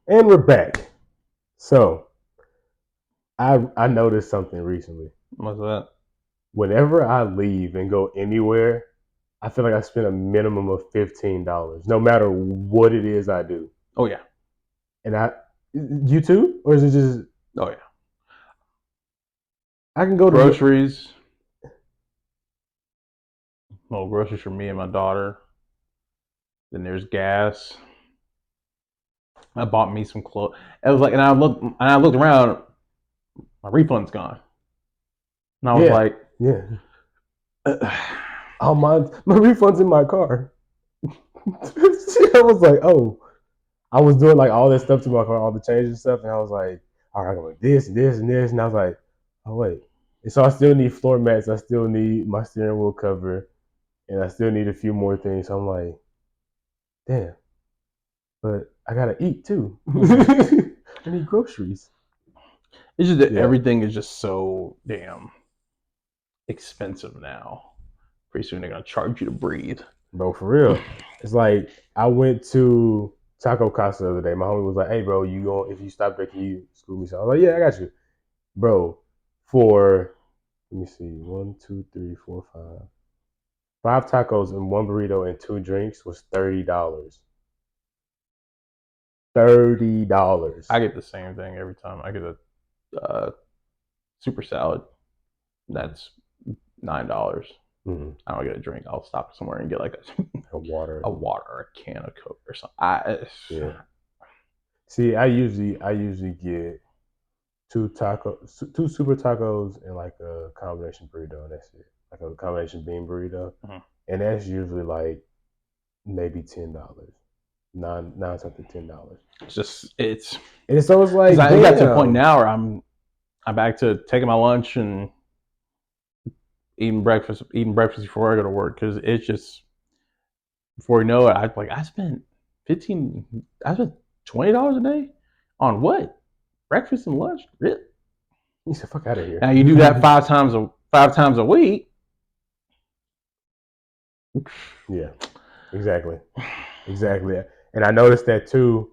And we're back. So I noticed something recently. What's that? Whenever I leave and go anywhere, I feel like I spend a minimum of $15, no matter what it is I do. Oh yeah. And you too, or is it just Oh yeah. I can go to Groceries. Well, groceries for me and my daughter. Then there's gas. I bought me some clothes. It was like, and I looked around. My refund's gone, and I was yeah, like, yeah. Oh my refund's in my car. I was like, oh, I was doing like all that stuff to my car, all the changes and stuff, and I was like, all right, I'm going this, this, and this, and I was like, oh wait. And so I still need floor mats. I still need my steering wheel cover, and I still need a few more things. So I'm like, damn, but I gotta eat too. I need groceries. it's just that Yeah, everything is just so damn expensive now. Pretty soon they're gonna charge you to breathe. bro, for real. It's like I went to Taco Casa the other day. My homie was like, "Hey, bro, you go if you stop there, can you scoop me some?" I was like, "Yeah, I got you, bro." For let me see, 1, 2, 3, 4, 5. 5 tacos and one burrito and 2 drinks was $30. $30. I get the same thing every time. I get a super salad. That's $9. Mm-hmm. I don't get a drink. I'll stop somewhere and get like A water. a water or a can of Coke or something. Yeah. See, I usually get two super tacos, and like a combination burrito, and that's it. Like a combination bean burrito, and that's usually like maybe $10. Nine something $10. It's just it's And so it's like, because I got to the point damn. now where I'm back to taking my lunch and eating breakfast before I go to work because it's just before you know it, I spent 15, I spent $20 a day on what breakfast and lunch. Really? He said, "Fuck out of here." Now you do that five times a week. Yeah, exactly, exactly. And I noticed that too.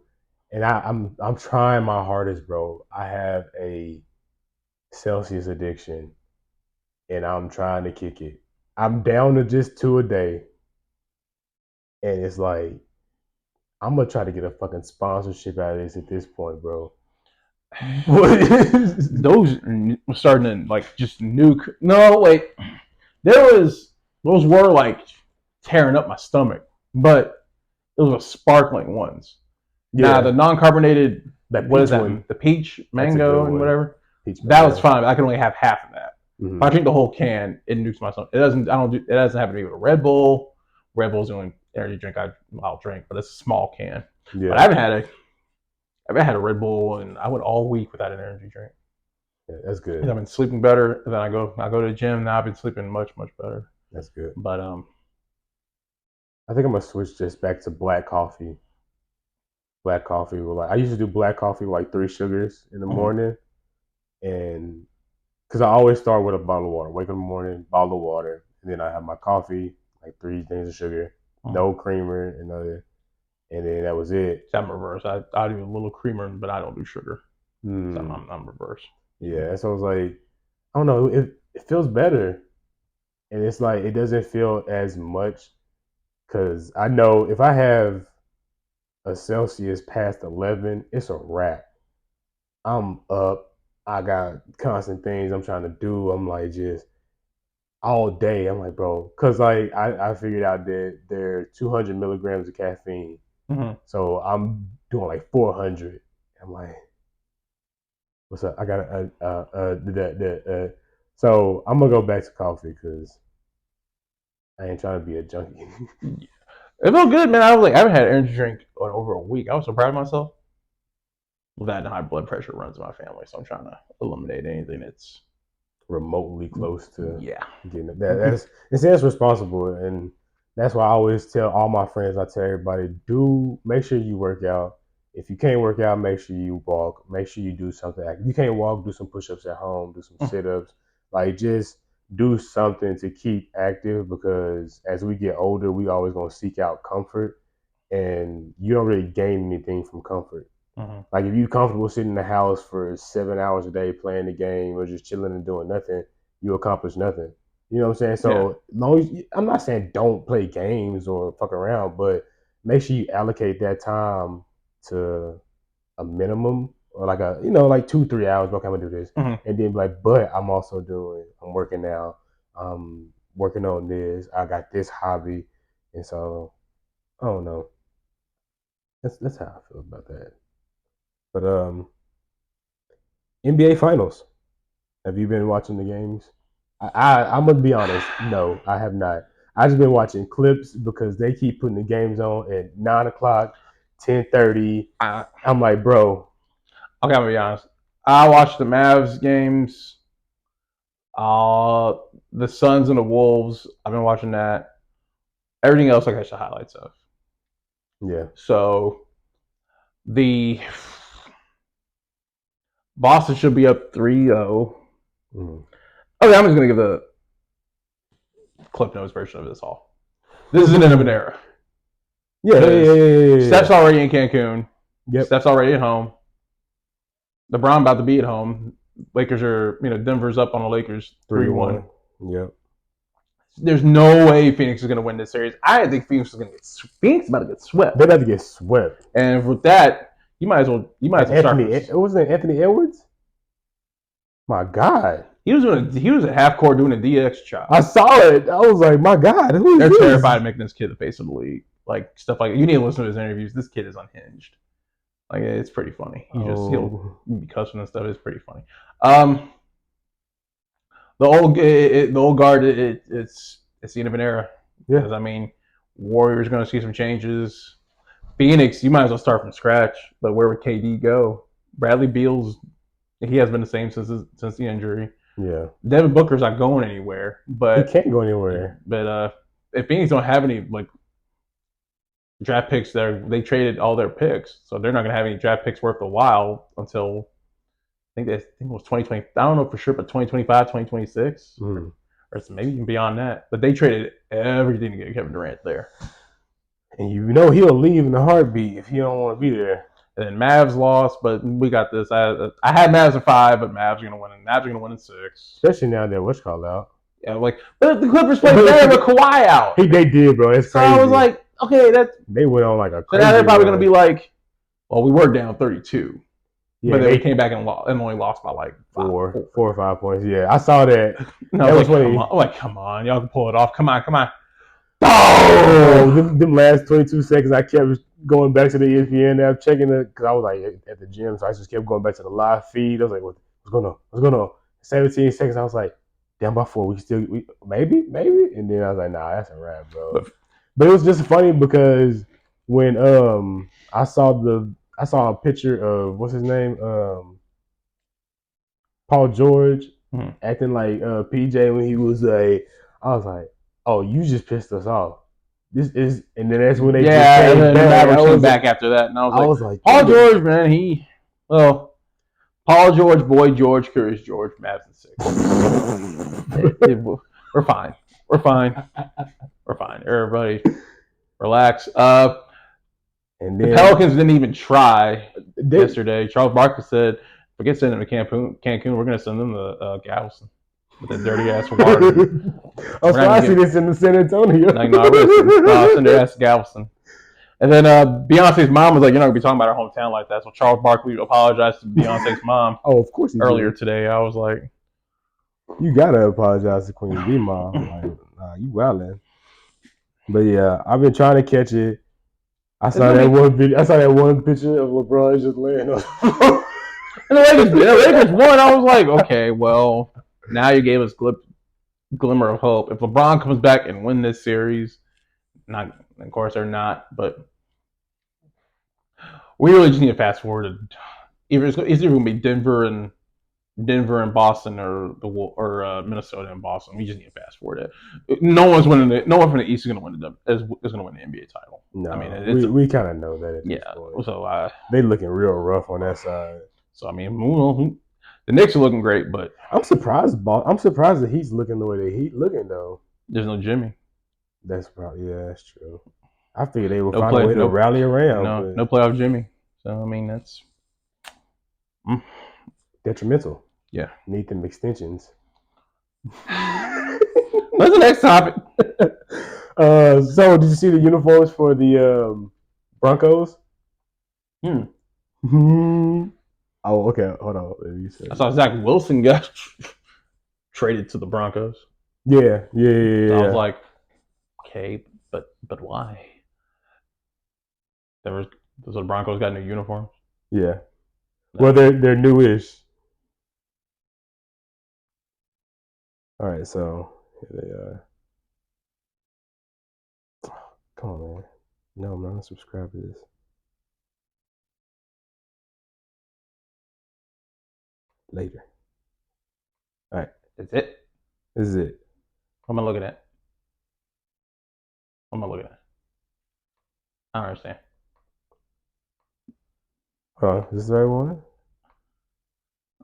And I'm trying my hardest, bro. I have a Celsius addiction, and I'm trying to kick it. I'm down to just 2 a day, and it's like I'm gonna try to get a fucking sponsorship out of this at this point, bro. Those were starting to like just nuke. No, wait, those were like tearing up my stomach, but those were sparkling ones. Now the Yeah, non-carbonated, that what is peach that? one. The peach, That's a good mango, and one. whatever. Peach That was mango. fine. I can only have half of that. If I Mm-hmm. drink the whole can, it nukes my stomach. It doesn't. I don't do. It doesn't have to be with a Red Bull. Red Bull's the only energy drink I'll drink, but it's a small can. But Yeah. I haven't had a Red Bull, and I went all week without an energy drink. Yeah, that's good. And I've been sleeping better. Then I go to the gym. Now I've been sleeping much better. That's good. But I think I'm gonna switch just back to black coffee. Black coffee with like I used to do black coffee with like 3 sugars in the morning, and because I always start with a bottle of water. Wake up in the morning, bottle of water, and then I have my coffee, like 3 things of sugar, no creamer, and then that was it. I'm reverse. I do a little creamer, but I don't do sugar. So Mm, I'm reverse. yeah, so I was like, I don't know, it feels better, and it's like it doesn't feel as much because I know if I have a Celsius past 11, it's a wrap. I'm up. I got constant things I'm trying to do. I'm like just all day. I'm like, bro, because like I figured out that there are 200 milligrams of caffeine, Mm-hmm. so I'm doing like 400. I'm like, what's up? I got so I'm gonna go back to coffee because I ain't trying to be a junkie. It felt good, man. I haven't had an energy drink in over a week. I was so proud of myself. Well, that and high blood pressure runs in my family, so I'm trying to eliminate anything that's Remotely close to yeah. getting it. That's responsible, and that's why I always tell all my friends. I tell everybody, do make sure you work out. If you can't work out, make sure you walk. Make sure you do something. If you can't walk, do some push-ups at home. Do some sit-ups. Like just do something to keep active because as we get older, we always gonna seek out comfort, and you don't really gain anything from comfort. Mhm. Like if you're comfortable sitting in the house for 7 hours a day playing the game or just chilling and doing nothing, you accomplish nothing. You know what I'm saying? Yeah. So long as I'm not saying don't play games or fuck around, but make sure you allocate that time to a minimum or like a like 2 3 hours. Okay, I'm gonna do this, Mhm. and then be like, but I'm working out, I'm working on this. I got this hobby, and so I don't know. That's how I feel about that. But NBA Finals. Have you been watching the games? I'm gonna be honest. No, I have not. I just been watching clips because they keep putting the games on at 9 o'clock, 10:30. I, I'm like, bro, okay, I'm gonna be honest. I watched the Mavs games. The Suns and the Wolves. I've been watching that. Everything else I catch the highlights of. yeah, So the Boston should be up 3-0. mm. Okay, I'm just gonna give the Clip Notes version of this all. This is an end of an era. Steph's Yeah. already in Cancun. Yep, Steph's already at home. LeBron about to be at home. Lakers are, Denver's up on the Lakers 3-1. 3-1. Yep. There's no way Phoenix is going to win this series. I think Phoenix is going to get Phoenix about to get They swept. about to get swept. And with that, you might as well start Anthony, this. was it Anthony Edwards? My God, He was at half court doing a DX chop. I saw it. I was like, my God, who is They're this? terrified of making this kid the face of the league. Like stuff like you need to listen to his interviews. This kid is unhinged. Like it's pretty funny. He'll be cussing and stuff. It's pretty funny. The old guard. It's the end of an era. Yeah. Because I mean, Warriors going to see some changes. Phoenix, you might as well start from scratch. But where would KD go? Bradley Beal's he has been the same since the injury. Yeah. Devin Booker's not going anywhere. He But can't go anywhere. if Phoenix don't have any like draft picks, they traded all their picks, so they're not going to have any draft picks worth a while until I think it was 2020. I don't know for sure, but 2025, 2026, Mm. or maybe even beyond that. But they traded everything to get Kevin Durant there. And you know he'll leave in a heartbeat if he don't want to be there. And then Mavs lost, but we got this. I had Mavs in 5, but Mavs are going to win. Mavs are going to win in 6. Especially now that what's called out. Yeah, but the Clippers played better with Kawhi out. They did, bro. It's so crazy. I was like, okay, they went on like a so crazy. now they're probably going to be like, well, we were down 32. Yeah, but then we came back and only lost by like 4 or 5 points. Yeah, I saw that. No, that was funny. Come on, y'all can pull it off. Come on. Oh, them last 22 seconds, I kept going back to the ESPN app, checking it because I was like at the gym, so I just kept going back to the live feed. I was like, what's going on? What's going on? 17 seconds. I was like, down by 4. We maybe, and then I was like, nah, that's a wrap, bro. But it was just funny because when I saw a picture of what's his name, Paul George acting like PJ when he was I was like, oh, you just pissed us off. This is, and then that's when they just came back. I was back after that, and I was like Paul George, man, Paul George, Boy George, Curious George, Mavs in 6. We're fine. We're fine. Everybody, relax. And then the Pelicans didn't even try yesterday. Charles Barkley said, "Forget sending them to Cancun. We're going to send them to Galveston with that dirty ass water." Oh, so I see this in San Antonio. Like, no, I'll send their ass to Galveston. And then Beyonce's mom was like, "You're not going to be talking about our hometown like that." So Charles Barkley apologized to Beyonce's mom. Oh, of course. Earlier today, I was like, "You gotta apologize to Queen B, mom. Like, nah, you wildin'." But yeah, I've been trying to catch it. I saw that one video. I saw that one picture of LeBron just laying on. And the Lakers won. I was like, okay, well, now you gave us glimmer of hope. If LeBron comes back and win this series, of course they're not, but we really just need to fast forward. It's either going to be Denver and Boston, or Minnesota and Boston. We just need to fast forward it. No one from the East is going to win the NBA title. No, I mean, we kind of know that. So they looking real rough on that side. So I mean, the Knicks are looking great, but I'm surprised. I'm surprised that he's looking the way that he's looking though. There's no Jimmy. That's true. I figured they would find a way to rally around. No playoff Jimmy. So I mean, that's Mm. Detrimental. Yeah. Need them extensions. What's the next topic? So did you see the uniforms for the Broncos? Oh, okay. Hold on. Let me I saw Zach Wilson got traded to the Broncos. Yeah. So I was like, okay, but why? So the Broncos got new uniforms. Yeah. Well, they're newish. All right, so here they are. Come on, man. No, I'm not subscribed to this. Later. All right. That's it. This is it. What am I looking at? What am I looking at? I don't understand. Oh, is this the right one?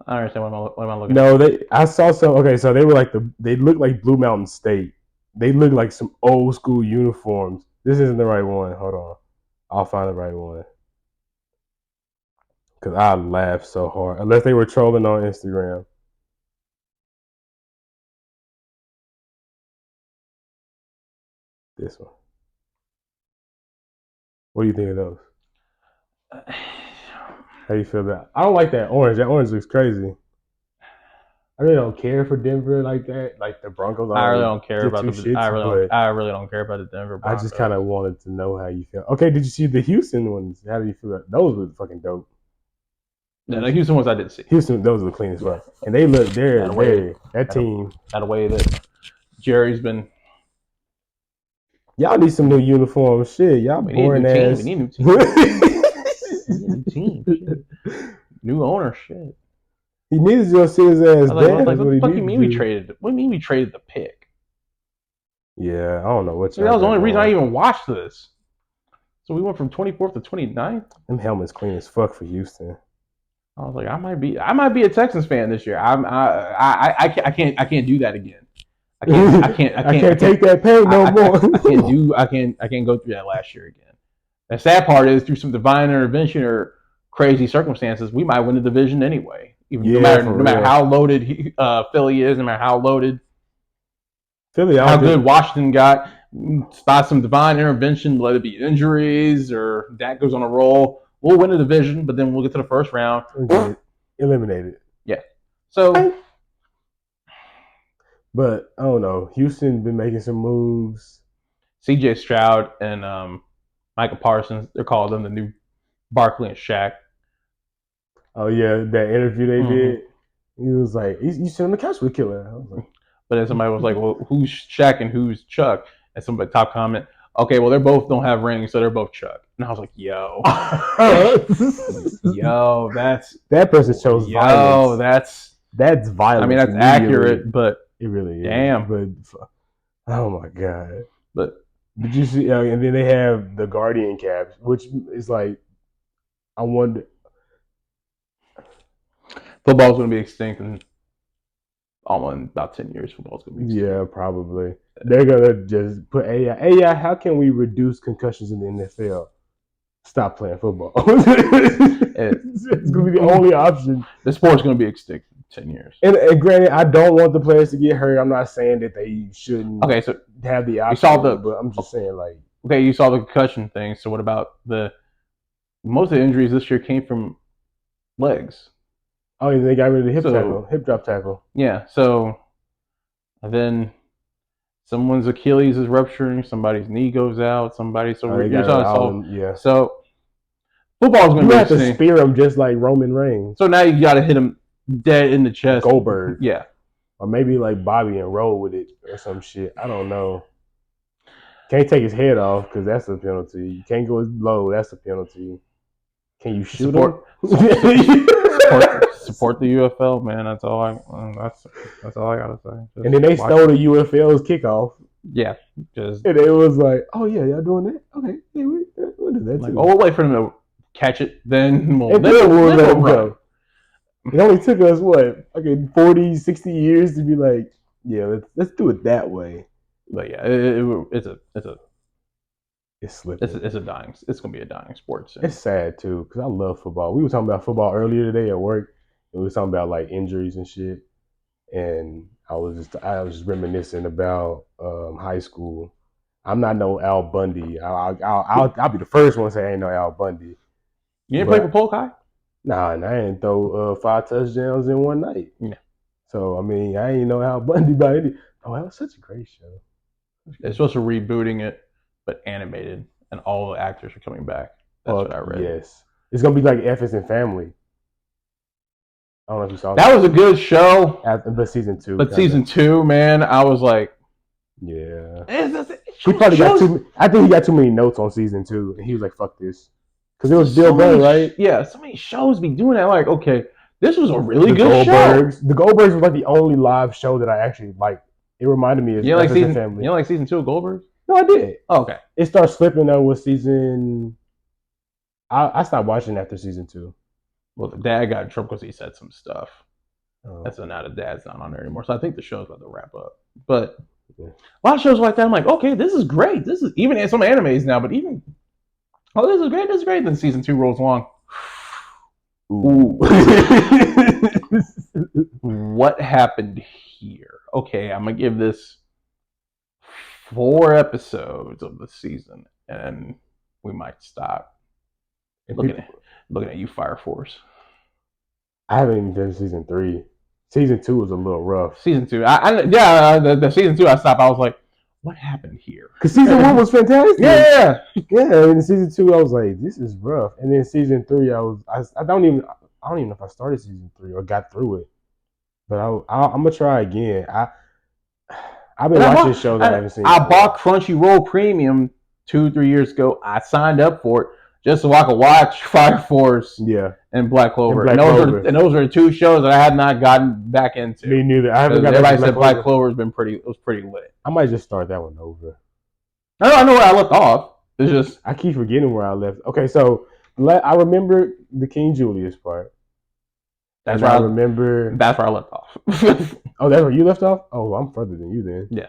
I don't understand what am I looking No, I saw some. Okay, so they were like they looked like Blue Mountain State. They look like some old school uniforms. This isn't the right one. Hold on, I'll find the right one. Cause I laughed so hard. Unless they were trolling on Instagram. This one. What do you think of those? at. How do you feel about? I don't like that orange. That orange looks crazy. I really don't care for Denver like that. Like the Broncos, I really don't care about two the. shits. But I really don't care about the Denver I Broncos. just kind of wanted to know how you feel. Okay, did you see the Houston ones? How do you feel about those? Were fucking dope. Yeah, the Houston ones I did see. Houston, those are the cleanest ones, and they look that team. That way that Jerry's been. Y'all need some new uniforms. Shit, y'all We need a boring new team. ass. We need a new team. We need a new team. Shit. New owner. Shit. He needs to go sit his ass I was down. like, what the fuck you mean we traded? What do you mean we traded the pick? Yeah, I don't know what. That was the only reason I even watched this. So we went from 24th to 29th. Them helmets clean as fuck for Houston. I was like, I might be a Texans fan this year. I can't do that again. I can't take that pain no more. I can't go through that last year again. The sad part is through some divine intervention or crazy circumstances, we might win the division anyway. No matter how loaded Philly is, no matter how loaded Philly, how good Washington got, by some divine intervention, let it be injuries or Dak goes on a roll, we'll win the division, but then we'll get to the first round. Eliminated. Yeah. So. But I don't know. Houston been making some moves. C.J. Stroud and Michael Parsons, they're calling them the new Barkley and Shaq. Oh yeah, that interview they did. He was like, "You sit on the couch with Killer." I was like, but then somebody was like, "Well, who's Shaq and who's Chuck?" And somebody top comment, "Okay, well, they're both don't have rings, so they're both Chuck." And I was like, "Yo, yo, that person chose violence. That's violence. I mean, that's accurate, but it really is. Damn. But oh my god. But did you see? And then they have the Guardian caps, which is like, I wonder. Football's going to be extinct in about 10 years. Football's going to be extinct. Yeah, probably. They're going to just put AI. AI, how can we reduce concussions in the NFL? Stop playing football. It's going to be the only option. The sport's going to be extinct in 10 years. And granted, I don't want the players to get hurt. I'm not saying that they shouldn't have the option. But I'm just saying, like. Okay, you saw the concussion thing. So what about most of the injuries this year came from legs. Oh, yeah, they got rid of the hip drop tackle. Yeah, so and then someone's Achilles is rupturing, somebody's knee goes out, somebody's so So football's going to be have to spear him just like Roman Reigns. So now you got to hit him dead in the chest. Goldberg. Yeah. Or maybe like Bobby and roll with it or some shit. I don't know. Can't take his head off because that's a penalty. You can't go low. That's a penalty. Can you shoot him? Support the UFL, man. That's all I gotta say. Just and then they stole the UFL's kickoff. Yeah, and it was like, oh yeah, y'all doing that? Okay, yeah, we'll do that too. We'll wait for them to catch it, then we'll let them go. It only took us 40, 60 years to be like, yeah, let's do it that way. But yeah, it's a It's slipping. It's gonna be a dying sport soon. It's sad too because I love football. We were talking about football earlier today at work, and we were talking about like injuries and shit. And I was just reminiscing about high school. I'm not no Al Bundy. I'll be the first one to say I ain't no Al Bundy. You didn't play for But Polk High? nah, and I ain't throw 5 touchdowns in one night. Yeah. So I mean, I ain't know Al Bundy by any. Oh, that was such a great show. They're supposed to rebooting it, but animated, and all the actors are coming back. That's what I read. Yes, it's gonna be like F and Family. I don't know if you saw that. Was a good show. But season 2. But season 2, man, I was like, yeah. He probably got too. I think he got too many notes on season 2, and he was like, "Fuck this," because it was Bill Burr, right? Yeah, so many shows be doing that. Like, okay, this was a really good show. The Goldbergs was like the only live show that I actually liked. It reminded me of Family. You know, like season 2 of Goldberg? No, I did. Oh, okay. It starts slipping though with season. I stopped watching after season 2. Well, the dad got in trouble because he said some stuff. That's now the dad's not on there anymore. So I think the show's about to wrap up. But a lot of shows like that, I'm like, okay, this is great. This is even in some animes now, but even this is great. This is great. Then season 2 rolls along. Ooh. What happened here? Okay, I'm gonna give this 4 episodes of the season, and we might stop. Looking at you, Fire Force. I haven't even done season 3. Season 2 was a little rough. Season 2, the season 2 I stopped. I was like, what happened here? Because season 1 was fantastic. Yeah. And season 2, I was like, this is rough. And then season 3, I don't even know if I started season 3 or got through it. But I'm gonna try again. I've been watching shows I haven't seen. I bought Crunchyroll Premium 2-3 years ago. I signed up for it just so I could watch Fire Force. Yeah. And Black Clover. And those are the 2 shows that I have not gotten back into. Me neither. I haven't got. Everybody said Black Clover has been pretty lit. I might just start that one over. I know where I left off. It's just I keep forgetting where I left. Okay, so I remember the King Julius part. That's where I remember. That's where I left off. Oh, that's where you left off? Oh, well, I'm further than you then. Yeah.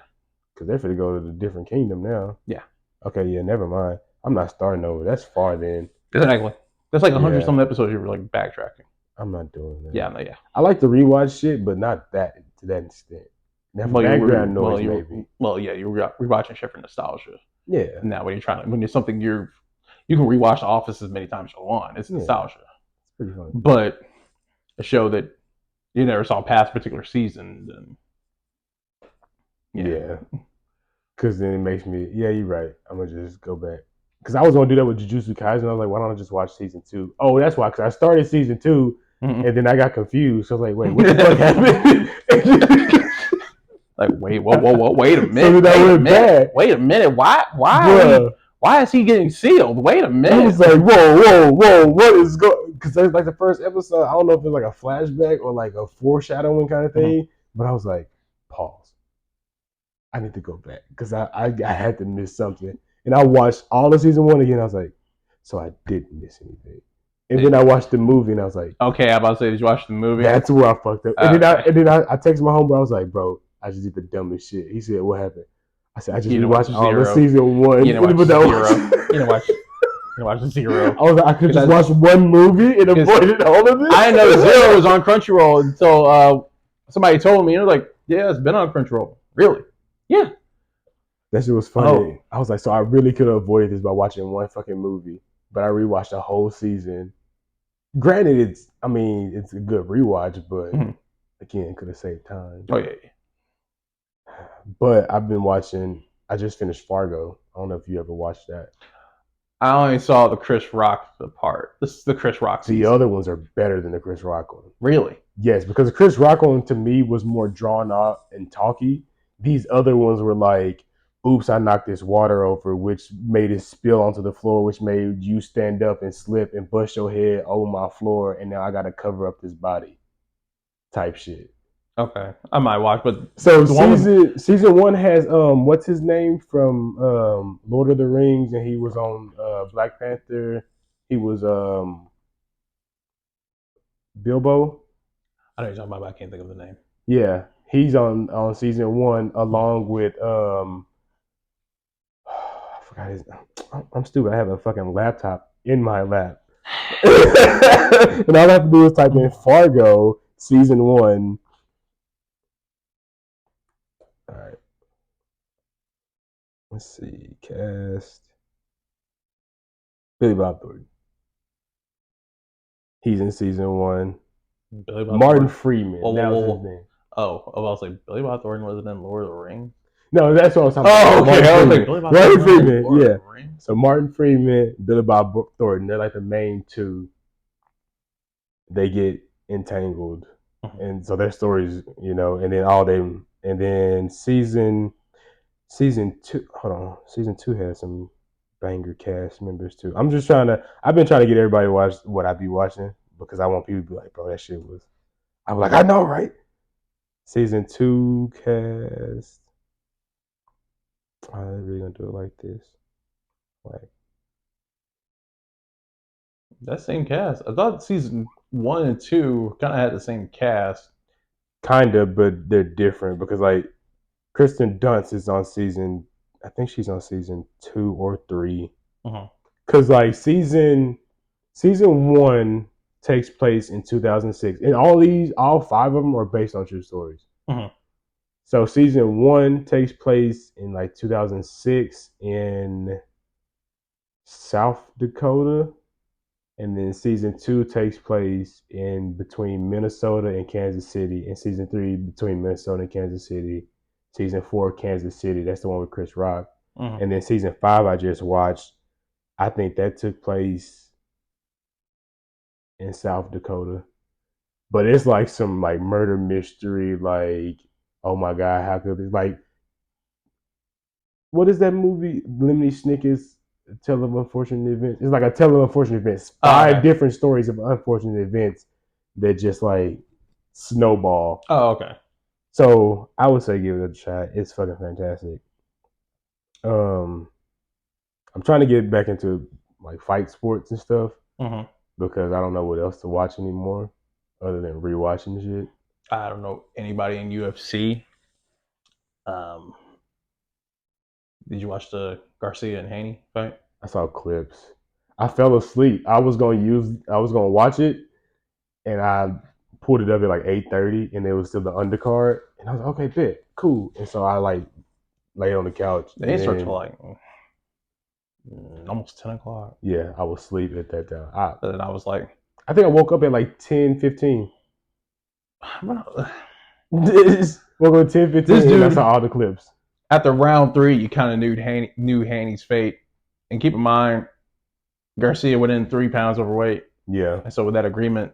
Because they're finna go to the different kingdom now. Yeah. Okay, yeah, never mind. I'm not starting over. That's far then. Exactly. That's like 100 some episodes you were like backtracking. I'm not doing that. Yeah, no, yeah. I like to rewatch shit, but not that to that extent. That background noise, maybe. Well, yeah, you're rewatching shit for nostalgia. Yeah. Now, when there's something you can rewatch The Office as many times as you want. It's nostalgia. It's pretty fun. But a show that you never saw past a particular season, then yeah. Because then it makes me, yeah, you're right. I'm going to just go back. Because I was going to do that with Jujutsu Kaisen. I was like, why don't I just watch season 2? Oh, that's why. Because I started season 2, and then I got confused. So I was like, wait, what the fuck happened? Like, wait, whoa, wait a minute. Wait a minute. Why is he getting sealed? Wait a minute. I was like, whoa, what is going? Because there's like the first episode. I don't know if it's like a flashback or like a foreshadowing kind of thing. But I was like, pause. I need to go back because I had to miss something. And I watched all of season 1 again. I was like, so I didn't miss anything. And then I watched the movie and I was like, okay, I'm about to say, did you watch the movie? That's where I fucked up. And then I texted my homeboy. I was like, bro, I just did the dumbest shit. He said, what happened? I said, I just watched all of season 1. You didn't watch Zero. You didn't watch Zero. I was like, I could just watch one movie and avoided all of this. I didn't know Zero was on Crunchyroll until somebody told me. And I was like, yeah, it's been on Crunchyroll. Really? Yeah. That shit was funny. Oh. I was like, so I really could have avoided this by watching one fucking movie. But I rewatched the whole season. Granted, it's a good rewatch, but again, could have saved time. Oh, yeah. But I've been watching, I just finished Fargo. I don't know if you ever watched that. I only saw the Chris Rock part. This is the Chris Rock season. The other ones are better than the Chris Rock one. Really? Yes, because the Chris Rock one to me was more drawn out and talky. These other ones were like, oops, I knocked this water over, which made it spill onto the floor, which made you stand up and slip and bust your head on my floor, and now I got to cover up this body type shit. Okay, I might watch, but so season 1 has what's his name from Lord of the Rings, and he was on Black Panther. He was Bilbo. I know you're talking about, but I can't think of the name. Yeah, he's on season 1 along with I I'm stupid. I have a fucking laptop in my lap. And all I have to do is type in Fargo season 1. All right, let's see. Cast Billy Bob Thornton. He's in season 1. Billy Bob Martin Thornton. Freeman. That was his name. Oh, I was like, Billy Bob Thornton wasn't in Lord of the Rings? No, that's what I was talking about. Oh, okay. Martin I was Freeman. like, Billy Bob Martin Thornton Freeman, Lord yeah. Of the Rings? So Martin Freeman, Billy Bob Thornton, they're like the main two. They get entangled. And so their stories, and then and then season 2, hold on, season 2 has some banger cast members too. I've been trying to get everybody to watch what I be watching because I want people to be like, bro, that shit was, I'm like, I know, right? Season 2 cast. I'm really gonna do it like this. Like, that same cast. I thought season 1 and 2 kind of had the same cast. kind of, but they're different because like Kristen Dunst is on season. I think she's on season 2 or 3. Because like season 1 takes place in 2006, and all 5 of them are based on true stories. So season 1 takes place in like 2006 in South Dakota, and then season 2 takes place in between Minnesota and Kansas City, and season 3 between Minnesota and Kansas City. Season 4, Kansas City. That's the one with Chris Rock. And then season 5 I just watched. I think that took place in South Dakota. But it's like some like murder mystery, like, oh my God, how could this, like, what is that movie? Lemony Snicket's Tale of Unfortunate Events. It's like a Tale of Unfortunate Events. 5 different stories of unfortunate events that just like snowball. Oh, okay. So I would say give it a shot. It's fucking fantastic. I'm trying to get back into like fight sports and stuff because I don't know what else to watch anymore other than rewatching shit. I don't know anybody in UFC. Did you watch the Garcia and Haney fight? I saw clips. I fell asleep. I was gonna watch it, and I pulled it up at like 8:30, and it was still the undercard, and I was like, okay, bet, cool. And so I like lay on the couch. They didn't start till like almost 10 o'clock. Yeah, I was asleep at that time. And I was like, I think I woke up at like 10:15. Woke up at 10:15. This dude, and I saw all the clips. After round 3, you kind of knew Haney's fate. And keep in mind, Garcia went in 3 pounds overweight. Yeah. And so with that agreement,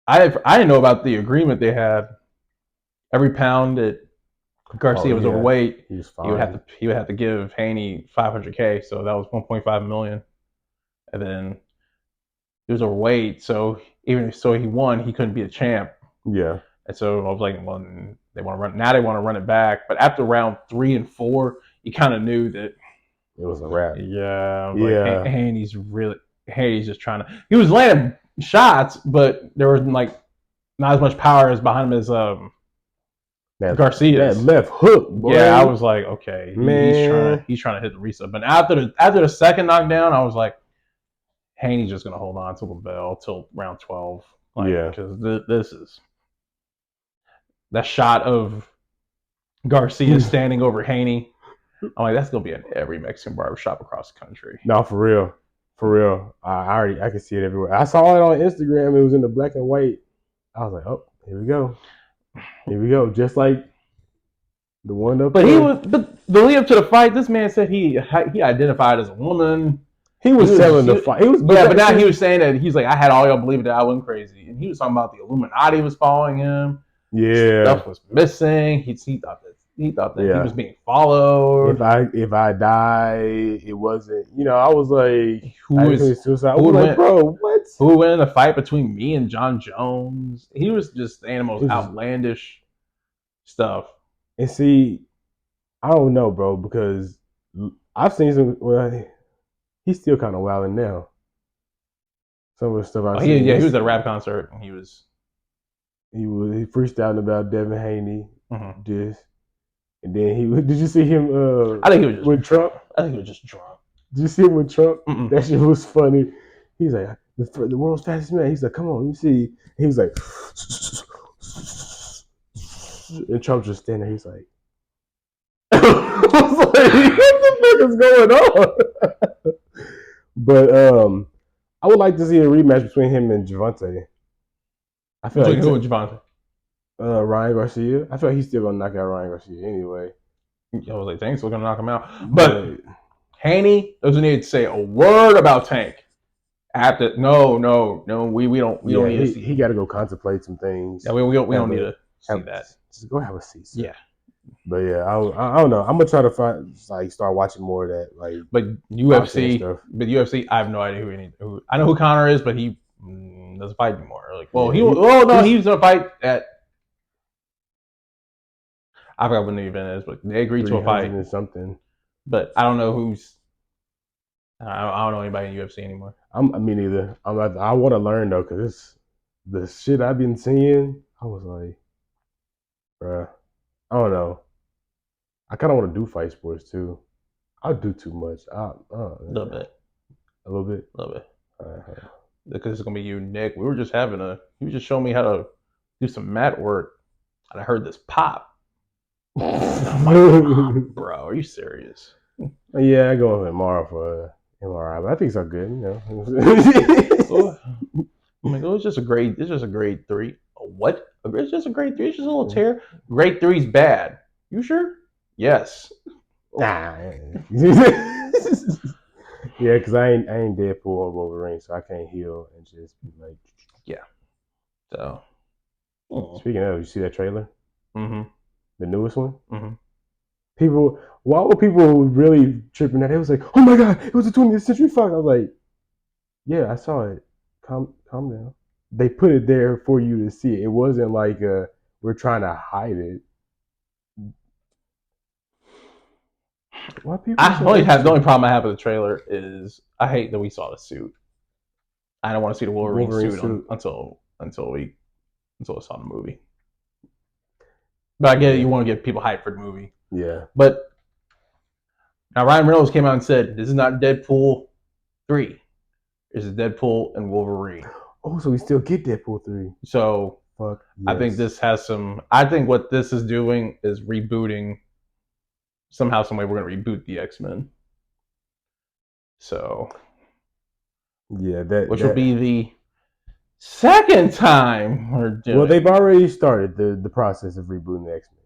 I didn't know about the agreement they had. Every pound that Garcia was overweight, he would have to give Haney $500K. So that was $1.5 million. And then he was overweight, so even so he won, he couldn't be a champ. Yeah. And so I was like, well, they want to run it back. But after round 3 and 4, you kind of knew that it was a wrap. Yeah. Like, Haney's just trying to. He was landing shots, but there was like not as much power as behind him as Garcia. That left hook, boy. Yeah, I was like, okay, man, he's trying to hit the reset. But after the second knockdown, I was like, Haney's just gonna hold on to the bell till round 12. Because this is that shot of Garcia standing over Haney. I'm like, that's gonna be in every Mexican barbershop across the country. No, for real. I can see it everywhere. I saw it on Instagram. It was in the black and white. I was like, oh, here we go. Just like the one up. But the lead up to the fight, this man said he identified as a woman. He was selling the fight. But now he was saying that he's like, I had all y'all believing that I went crazy, and he was talking about the Illuminati was following him. Yeah, stuff was missing. He thought that he was being followed. If I die, it wasn't. I was like, who would bro, what? Who would win in a fight between me and John Jones? He was just saying the most outlandish stuff. And see, I don't know, bro, because I've seen some. Well, he's still kind of wilding now. Some of the stuff I've seen. He was at a rap concert and he freestyled about Devin Haney. And then he did you see him I think he was just with Trump? I think he was just drunk. Did you see him with Trump? Mm-mm. That shit was funny. He's like the world's fastest man. He's like, come on, let me see. He was like, and Trump just standing there. He's like, I was like, what the fuck is going on? But I would like to see a rematch between him and Javante. I feel Between like who and Javante? Ryan Garcia. I feel like he's still gonna knock out Ryan Garcia anyway. I was like, Tank's still gonna knock him out. But Haney doesn't need to say a word about Tank. After no, we don't need to see. He got to go contemplate some things. Yeah, we don't need to see that. Just go have a seat. Sir. Yeah. But yeah, I don't know. I'm gonna try to start watching more of that. But UFC, I have no idea who. I know who Connor is, but he doesn't fight anymore. Like, well, he was gonna fight at. I forgot when the event is, but they agreed to a fight or something. But I don't know who's. I don't know anybody in UFC anymore. I mean, neither. I want to learn though, because the shit I've been seeing. I was like, bruh, I don't know. I kind of want to do fight sports too. I'll do too much. A little bit. Because it's gonna be you, Nick. We were just he was just showing me how to do some mat work, and I heard this pop. Bro, are you serious? Yeah, I go tomorrow for MRI, but I think it's all good. I'm like, it's just a grade 3. What? It's just a grade 3. It's just a little tear. Grade 3's bad. You sure? Yes. Nah. Yeah, because I ain't Deadpool or Wolverine, so I can't heal and just be like. Yeah. So. Speaking of, you see that trailer? Mm-hmm. The newest one? Mm-hmm. Why were people really tripping out? It was like, oh my god, it was a 20th Century Fox. I was like, yeah, I saw it. Calm down. They put it there for you to see it. It wasn't like we're trying to hide it. Why people? The only problem I have with the trailer is I hate that we saw the suit. I don't want to see the Wolverine suit. until we saw the movie. But I get it. You want to get people hyped for the movie. Yeah. But now Ryan Reynolds came out and said, this is not Deadpool 3. This is Deadpool and Wolverine. Oh, so we still get Deadpool 3. So fuck yes. I think this has some. I think what this is doing is rebooting. Somehow, some way, we're going to reboot the X-Men. So. Yeah, which will be the second time we're doing. Well, they've already started the process of rebooting the X-Men.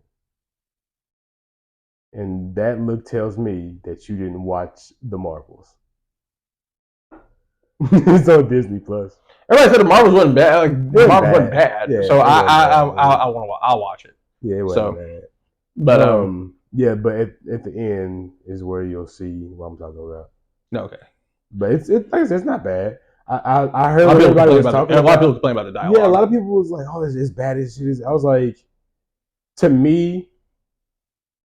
And that look tells me that you didn't watch the Marvels. It's on Disney Plus. Everybody said the Marvels wasn't bad. Like, the Marvels wasn't bad. Yeah, so I'll watch it. Yeah, it wasn't bad. But yeah, but at the end is where you'll see what I'm talking about. Okay. But it's like I said, it's not bad. I heard what everybody was talking about. A lot of people complain about the dialogue. Yeah, a lot of people was like, "Oh, it's bad as shit." I was like, to me,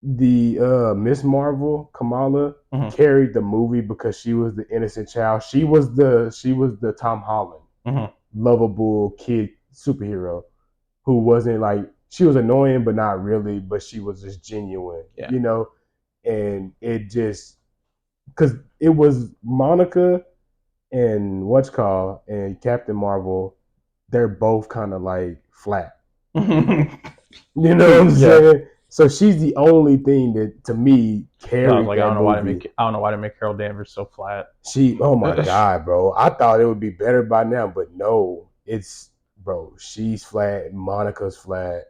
the Miss Marvel Kamala carried the movie because she was the innocent child. She was the Tom Holland lovable kid superhero who wasn't like, she was annoying but not really, but she was just genuine, you know. And it just, because it was Monica and and Captain Marvel, they're both kind of like flat. You know what I'm saying? So she's the only thing that, to me, carried I don't know why they make Carol Danvers so flat. Oh my god, bro! I thought it would be better by now, but no, she's flat. Monica's flat,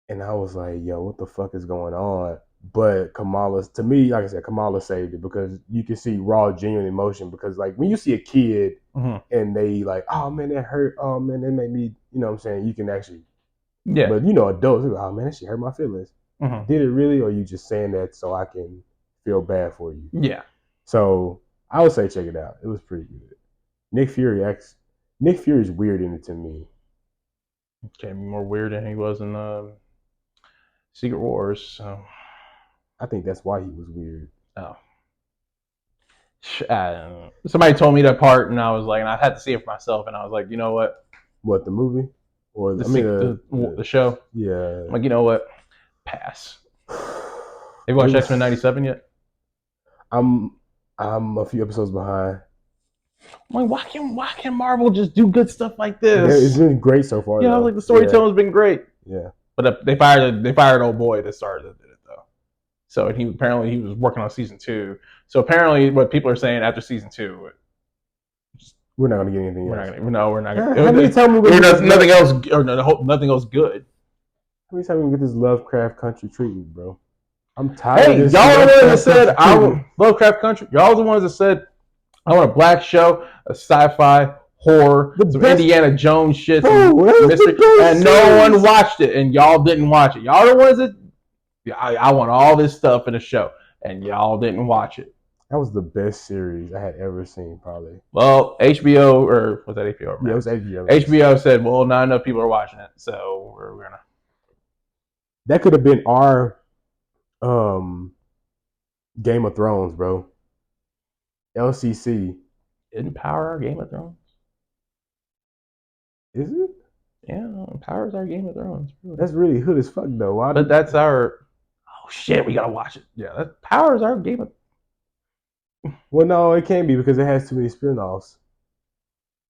and I was like, yo, what the fuck is going on? But to me, like I said, Kamala saved it because you can see raw, genuine emotion. Because like when you see a kid and they like, oh man, that hurt. Oh man, that made me. You know what I'm saying? You can actually. Yeah. But adults, like, oh man, that shit hurt my feelings. Did it really, or are you just saying that so I can feel bad for you? Yeah. So I would say check it out. It was pretty good. Nick Fury's weird in it to me. Okay, more weird than he was in Secret Wars. So. I think that's why he was weird. Oh. Somebody told me that part, and I was like, and I had to see it for myself, and I was like, you know what? What, the movie? Or the show? Yeah. I'm like, you know what? Pass. you watched X-Men '97 yet? I'm I'm a few episodes behind. I'm like, why can't Marvel just do good stuff like It's this? been great so far, Yeah, though. like the storytelling's been great. Yeah. But they fired old boy that started it though. So and he apparently he was working on season 2. So apparently what people are saying after season 2, We're not gonna get anything we're else. not gonna no, we're not How gonna. many times we gonna get Nothing else or nothing else good. How many times we get this Lovecraft Country treatment, bro? I'm tired of Hey, this y'all are the ones that Lovecraft said Country I treatment. Lovecraft Country. Y'all are the ones that said I want a black show, a sci-fi horror, some Indiana Jones shit, some mystery, and no one watched it, and y'all didn't watch it. Y'all are the ones that I want all this stuff in a show, and y'all didn't watch it. That was the best series I had ever seen, probably. Well, HBO or was that HBO? Yeah, it was HBO. HBO said, "Well, not enough people are watching it, so we're gonna." That could have been our um, Game of Thrones, bro. LCC. Didn't Power our Game of Thrones? Is it? Yeah, Power's our Game of Thrones. That's really hood as fuck, though. Why but that's our. Oh shit, we gotta watch it. Yeah, that Power's our Game of. Well, no, it can't be because it has too many spin-offs.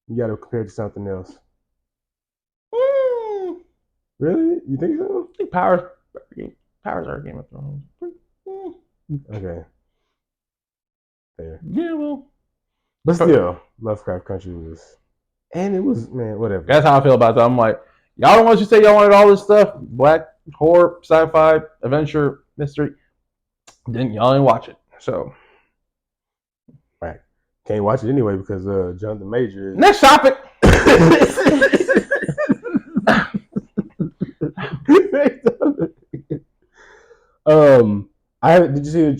You got to compare it to something else. Really? You think so? I think Power's our Game of Thrones. Okay. Fair. Yeah, well. But still, Lovecraft Country was, and it was, man, whatever. That's how I feel about that. I'm like, y'all don't want you to say y'all wanted all this stuff, black horror, sci-fi, adventure, mystery. Then y'all didn't watch it. So right, can't watch it anyway because Jonathan Major. Next topic. Did you see the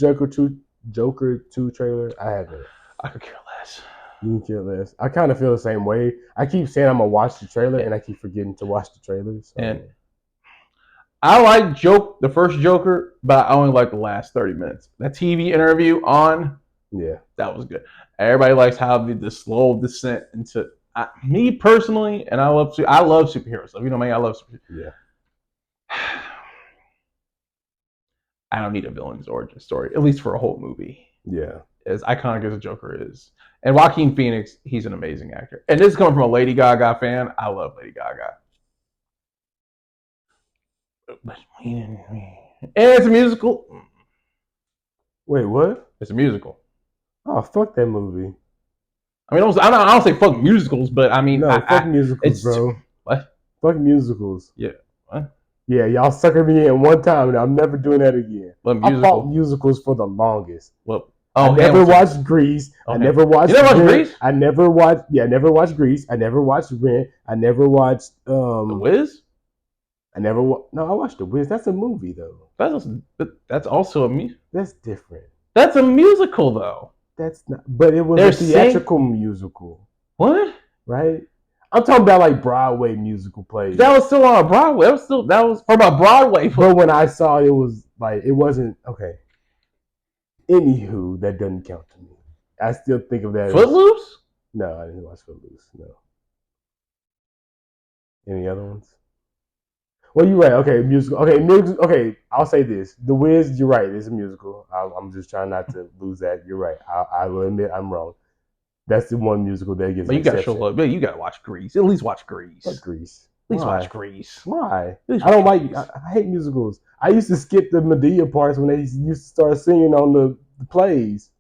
Joker 2 trailer? I haven't. I could care less. You can care less. I kind of feel the same way. I keep saying I'm gonna watch the trailer, and I keep forgetting to watch the trailers. So. And I like the first Joker, but I only like the last 30 minutes. That TV interview that was good. Everybody likes how the slow descent into me personally, and I love superhero stuff. You know me, I love superheroes. Yeah. I don't need a villain's origin story, at least for a whole movie. Yeah. As iconic as a Joker is. And Joaquin Phoenix, he's an amazing actor. And this is coming from a Lady Gaga fan. I love Lady Gaga. And it's a musical. Wait, what? It's a musical. Oh, fuck that movie. I mean, I don't say fuck musicals, but I mean, fuck musicals, bro. What? Fuck musicals. Yeah. What? Yeah, y'all suckered me in one time, and I'm never doing that again. I fought musicals for the longest. Well, I never watched Grease. Okay. I never watched. You never watched Grease? I never watched. Yeah, I never watched Grease. I never watched Rent. I never watched. The Wiz. I never. No, I watched The Wiz. That's a movie though. That's also a musical. That's different. That's a musical though. That's not. But it was a theatrical musical. What? Right. I'm talking about like Broadway musical plays. That was still on Broadway. That was from a Broadway play. But when I saw it was like it wasn't okay. Anywho, that doesn't count to me. I still think of that. Footloose? No, I didn't watch Footloose. No. Any other ones? Well, you're right. Okay, musical. Okay, musical. Okay, I'll say this: The Wiz. You're right. It's a musical. I'm just trying not to lose that. You're right. I will admit I'm wrong. That's the one musical that gets. But you got to show love. But you got to watch Grease. At least watch Grease. Fuck Grease. At least watch Grease. Why? I don't like. I hate musicals. I used to skip the Medea parts when they used to start singing on the plays.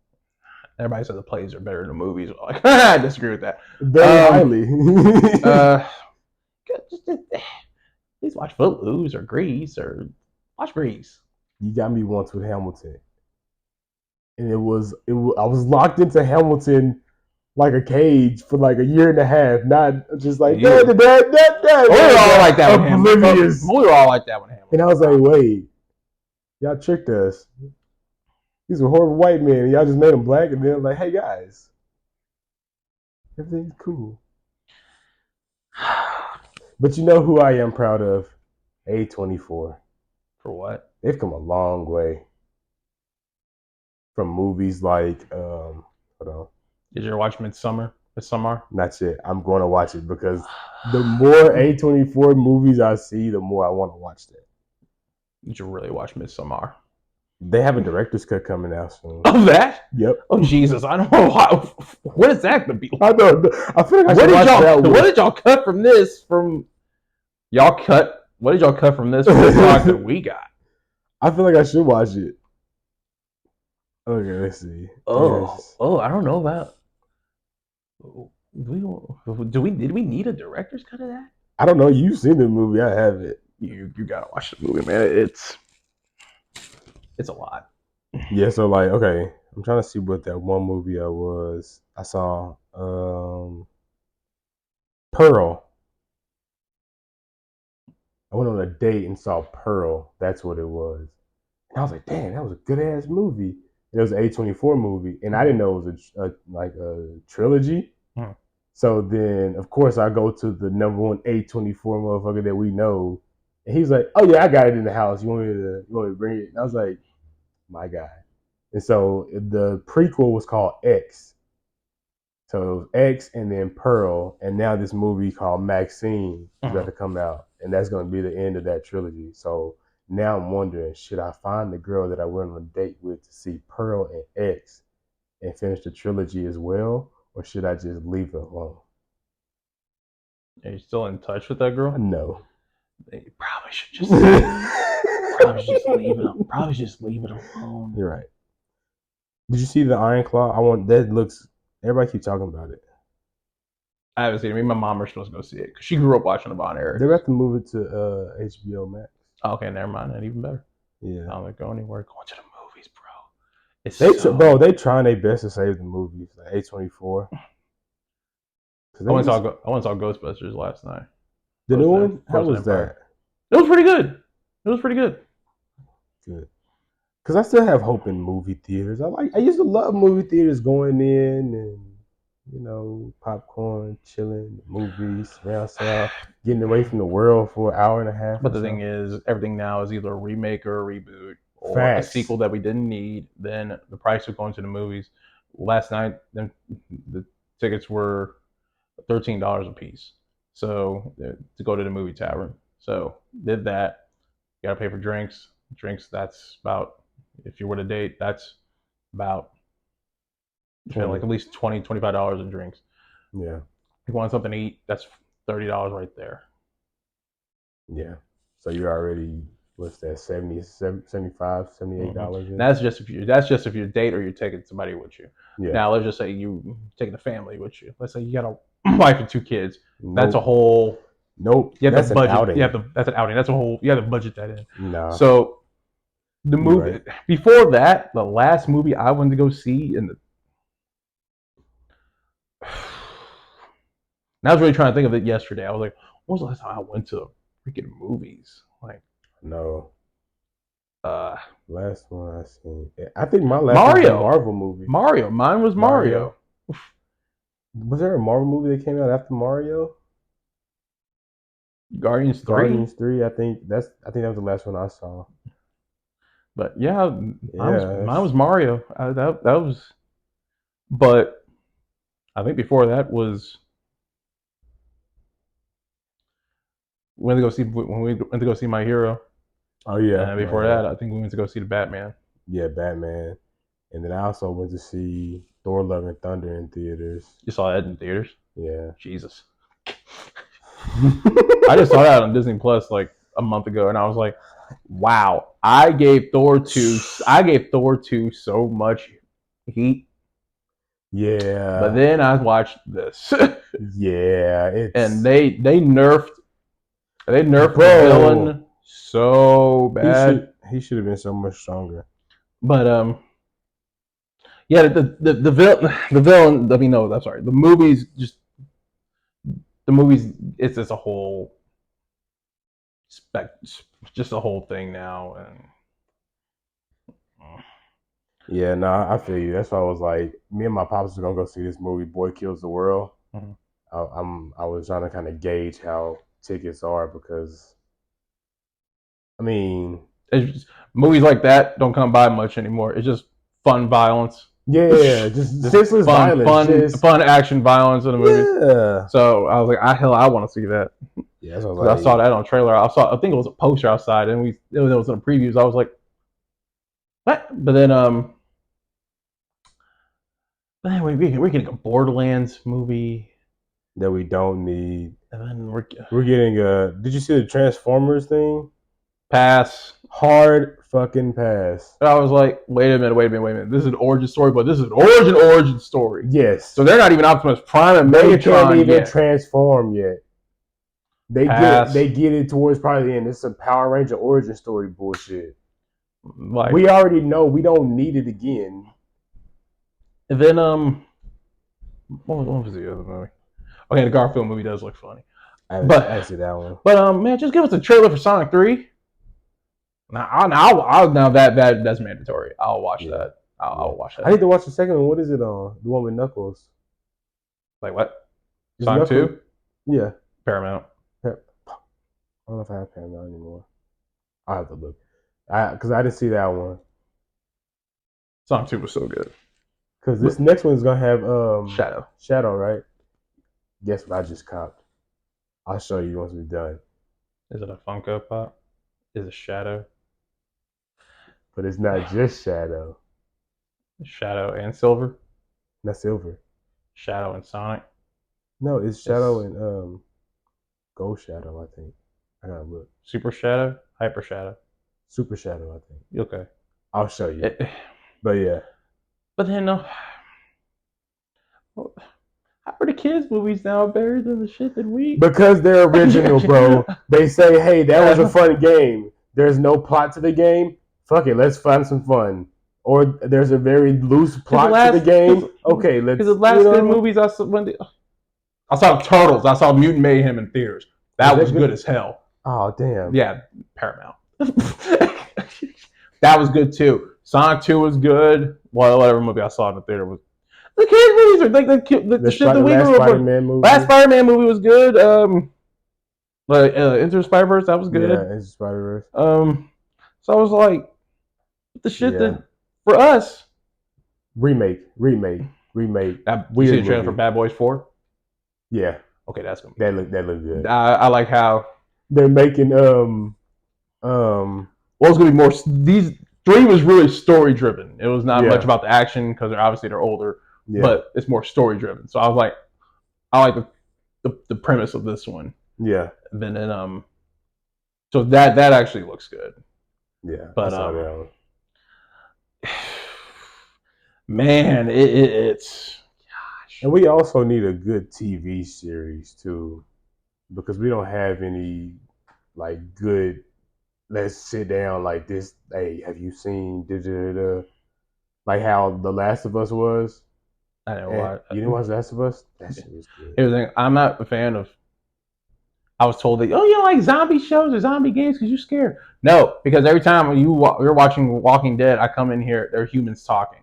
Everybody says the plays are better than the movies. Like, I disagree with that. Very highly. Please watch Footloose or Grease or watch Grease. You got me once with Hamilton, and it was I was locked into Hamilton like a cage for like a year and a half, not just like dad. We were all like that with Hamilton. We were all like that with Hamilton. And I was like, wait, y'all tricked us. These were horrible white men, and y'all just made them black, and then like, hey guys, everything's cool. But you know who I am proud of? A24. For what? They've come a long way. From movies like, hold on. Did you ever watch Midsommar? Not yet. I'm going to watch it because the more A24 movies I see, the more I want to watch that. You should really watch Midsommar. They have a director's cut coming out soon. Of that? Yep. Oh Jesus! I don't know why. What is that gonna be? I know. I feel like I What should did watch y'all? that one. What did y'all cut from this? From y'all cut? What did y'all cut from this talk that we got? I feel like I should watch it. Okay, let's see. I don't know about. Did we need a director's cut of that? I don't know. You've seen the movie. I haven't. You gotta watch the movie, man. It's a lot. Yeah, so like, okay, I'm trying to see what that one movie I saw Pearl. I went on a date and saw Pearl. That's what it was. And I was like, damn, that was a good ass movie. It was an A24 movie, and I didn't know it was like a trilogy. Hmm. So then, of course, I go to the number one A24 motherfucker that we know, and he's like, "Oh yeah, I got it in the house. You want me to bring it?" And I was like, "My God." And so the prequel was called X. So it was X and then Pearl, and now this movie called Maxine is about to come out, and that's going to be the end of that trilogy. So now I'm wondering, should I find the girl that I went on a date with to see Pearl and X and finish the trilogy as well, or should I just leave it alone? Are you still in touch with that girl? No. You probably should just leave it alone. You're right. Did you see the Iron Claw? That looks. Everybody keep talking about it. I haven't seen it. Me and my mom are supposed to go see it because she grew up watching the Von Erichs. They're about to move it to HBO Max. Oh, okay, never mind. That even better. Yeah. I don't like go anywhere. Going to the movies, bro. They trying their best to save the movies. Like A24. I went and saw Ghostbusters last night. The new one? How was that? It was pretty good. Good. Because I still have hope in movie theaters. I used to love movie theaters, going in and popcorn, chilling, movies, surround sound, getting away from the world for an hour and a half. But the thing is, everything now is either a remake or a reboot or Facts. a sequel that we didn't need. Then the price of going to the movies. Last night, the tickets were $13 a piece. So to go to the movie tavern. So did that. You gotta pay for drinks. That's about, if you were to date, that's about like at least $25 in drinks. Yeah. If you want something to eat, that's $30 right there. Yeah. So you're already, what's that, $70, $75, $78? Mm-hmm. That's just if you date or you're taking somebody with you. Yeah. Now let's just say you taking a family with you. Let's say you got a wife and 2 kids. Nope. That's a whole. Nope. You have that's to budget. An outing. That's an outing. That's a whole. You have to budget that in. Nah. So the movie before that, the last movie I went to go see and I was really trying to think of it yesterday. I was like, when was the last time I went to freaking movies? Like, no. Last one I seen. I think my last Mario. was a Marvel movie. Mario. Mine was Mario. Was there a Marvel movie that came out after Mario? Guardians 3. Guardians 3. I think that was the last one I saw. But yeah, mine was Mario. That was. But I think before that was when we went to go see My Hero. Oh yeah. And before that, I think we went to go see the Batman. Yeah, Batman. And then I also went to see Thor: Love and Thunder in theaters. You saw that in theaters? Yeah. Jesus. I just saw that on Disney Plus like a month ago, and I was like, wow. I gave Thor 2 so much heat. Yeah. But then I watched this. Yeah. And they nerfed the villain so bad. He should have been so much stronger. But yeah, the villain. I mean, no, I'm sorry. The movies, it's just a whole just a whole thing now. And yeah, I feel you. That's why I was like, me and my pops were gonna go see this movie, Boy Kills the World. Mm-hmm. I was trying to kind of gauge how tickets are because, I mean, movies like that don't come by much anymore. It's just fun violence. Yeah, just senseless violence. Fun action violence in the movie. Yeah. So I was like, I want to see that. Yeah, that's what I because was I saw like. that on a trailer. I think it was a poster outside, and it was in the previews. I was like, what? But then we're getting a Borderlands movie, That we don't need. and then We're getting a. Did you see the Transformers thing? pass. Hard fucking pass. And I was like, wait a minute. This is an origin story, but this is an origin story. Yes. So they're not even Optimus Prime and They can't Megatron even yet. transform yet. Pass. They get it towards probably the end. It's some Power Ranger origin story bullshit. Like, We already know we don't need it again. and then what was the other movie? Okay, the Garfield movie does look funny. I see that one. But man, just give us a trailer for Sonic 3. Now that's mandatory. I'll watch that. I'll watch that. I need to watch the second one. What is it on? The one with Knuckles. Like what? Is Sonic Knuckles? 2? Yeah. Paramount. I don't know if I have Paramount anymore. I'll have to look. Because I didn't see that one. Sonic 2 was so good. Because this next one's going to have Shadow. Shadow, right? Guess what I just copped? I'll show you once we're done. Is it a Funko Pop? Is it Shadow? But it's not just Shadow. Shadow and Silver? Not Silver. Shadow and Sonic? No, it's Shadow and Gold Shadow, I think. I gotta look. Super Shadow? Hyper Shadow? Super Shadow, I think. Okay. I'll show you. But yeah. But then, how are the kids' movies now better than the shit that we? Because they're original, bro. They say, hey, that was a fun game. There's no plot to the game. Fuck it, let's find some fun. Or there's a very loose plot to the game. Okay, let's. Because the last good movies I saw Turtles. I saw Mutant Mayhem in theaters. That was good as hell. Oh damn. Yeah, Paramount. That was good too. Sonic 2 was good. Well, whatever movie I saw in the theater was. The kids movies are like the shit that we grew up with. Last Spider-Man movie was good. Into the Spider-Verse, that was good. Yeah, Into the Spider-Verse. So I was like, the shit that for us. Remake. You see the trailer for Bad Boys 4? Yeah. Okay, that's gonna be that look good. I like how they're making well, it's gonna be more. These 3 was really story driven. It was not much about the action because they're older, but it's more story driven. So I was like, I like the premise of this one. Yeah. And then so that actually looks good. Yeah. But man, it's gosh. And we also need a good TV series too, because we don't have any like good. Let's sit down like this. Hey, have you seen like how The Last of Us was? I didn't watch. You didn't watch The Last of Us? That shit was good. Here's the thing: I'm not a fan of. I was told that you don't like zombie shows or zombie games because you're scared. No, because every time you're watching Walking Dead, I come in here, there are humans talking.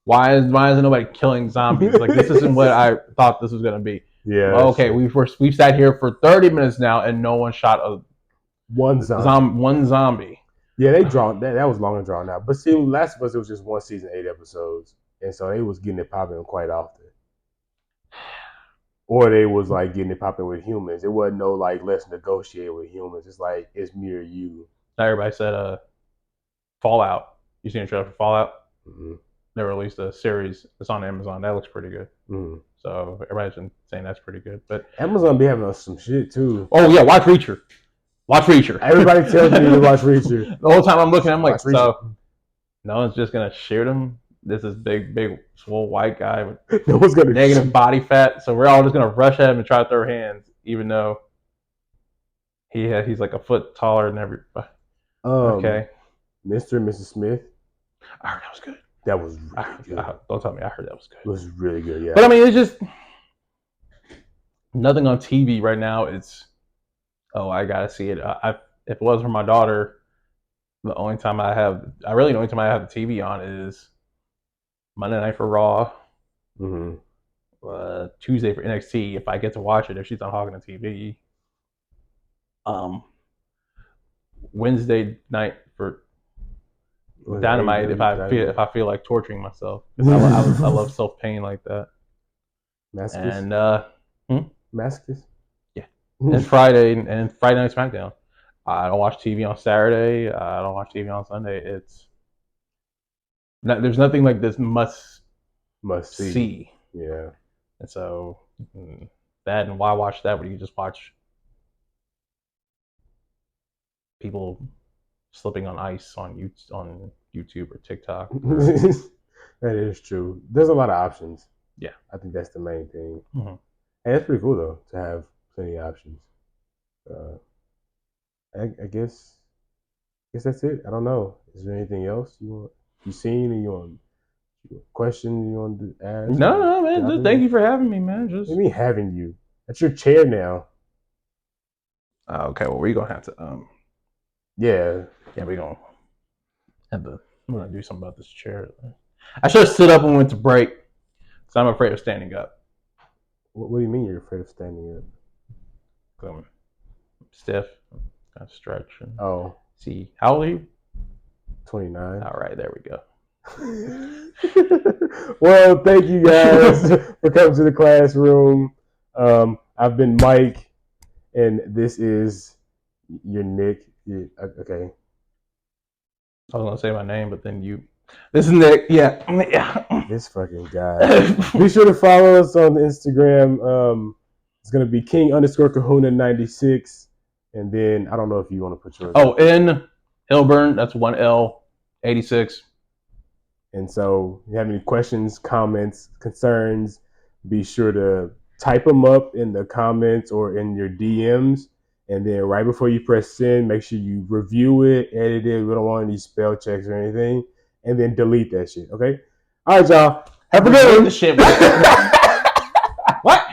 Why isn't nobody killing zombies? Like this isn't what I thought this was gonna be. Yeah. Okay, we've sat here for 30 minutes now and no one shot one zombie. Yeah, they drawn that was long and drawn out. But see, Last of Us, it was just one season, 8 episodes, and so they was getting it popping quite often. Or they was like getting it popping with humans. It wasn't no like let's negotiate with humans. It's like it's me or you. Everybody said Fallout. You seen a trailer for Fallout? Mm-hmm. They released a series. It's on Amazon. That looks pretty good. Mm-hmm. So everybody's been saying that's pretty good. But Amazon be having some shit too. Oh yeah, watch Reacher. Watch Reacher. Everybody tells me to watch Reacher. The whole time I'm looking, I'm like, so no one's just gonna shoot him. This is big, swole white guy with no one's gonna negative body fat. So we're all just gonna rush at him and try to throw hands, even though he's like a foot taller than everybody. Okay. Mr. and Mrs. Smith. I heard that was good. That was really good. Don't tell me. I heard that was good. It was really good, yeah. But I mean, it's just nothing on TV right now. It's I gotta see it. If it was for my daughter, the only time I have the TV on is Monday Night for Raw, Tuesday for NXT. If I get to watch it, if she's not hogging the TV, Wednesday night for Dynamite. If I feel like torturing myself, I love self pain like that. Masochist? And Masochist? Yeah. and Friday and Friday Night SmackDown. I don't watch TV on Saturday. I don't watch TV on Sunday. There's nothing like this Must see. see. Yeah. And so that and why watch that when you just watch people slipping on ice on YouTube or TikTok. Or, That is true. There's a lot of options. Yeah. I think that's the main thing. Mm-hmm. And it's pretty cool though to have plenty of options. I guess that's it. I don't know. Is there anything else you seen or you want question you want to ask? No, man. Just thank you for having me, man. Just what do you mean having you? That's your chair now. Okay, well we're gonna have to Yeah. we're gonna have to I'm gonna do something about this chair. I should have stood up and went to break. So I'm afraid of standing up. What do you mean you're afraid of standing up? I'm stiff. Kind of stretch. And Oh. See, how old are you? 29. All right, there we go. Well, thank you guys for coming to the classroom. I've been Mike, and this is your Nick. Okay. I was gonna say my name, but then you. This is Nick. Yeah. This fucking guy. Be sure to follow us on Instagram. It's gonna be King_Kahuna96, and then I don't know if you want to put yours. Oh, in Hilburn. That's 1L86. And so, if you have any questions, comments, concerns, be sure to type them up in the comments or in your DMs. And then right before you press send, make sure you review it, edit it. We don't want any spell checks or anything. And then delete that shit, okay? All right, y'all. Have a good one. Shit. What?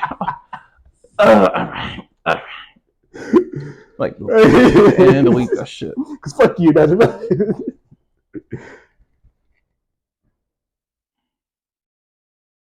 All right. Like, and delete that shit. Because fuck you, that's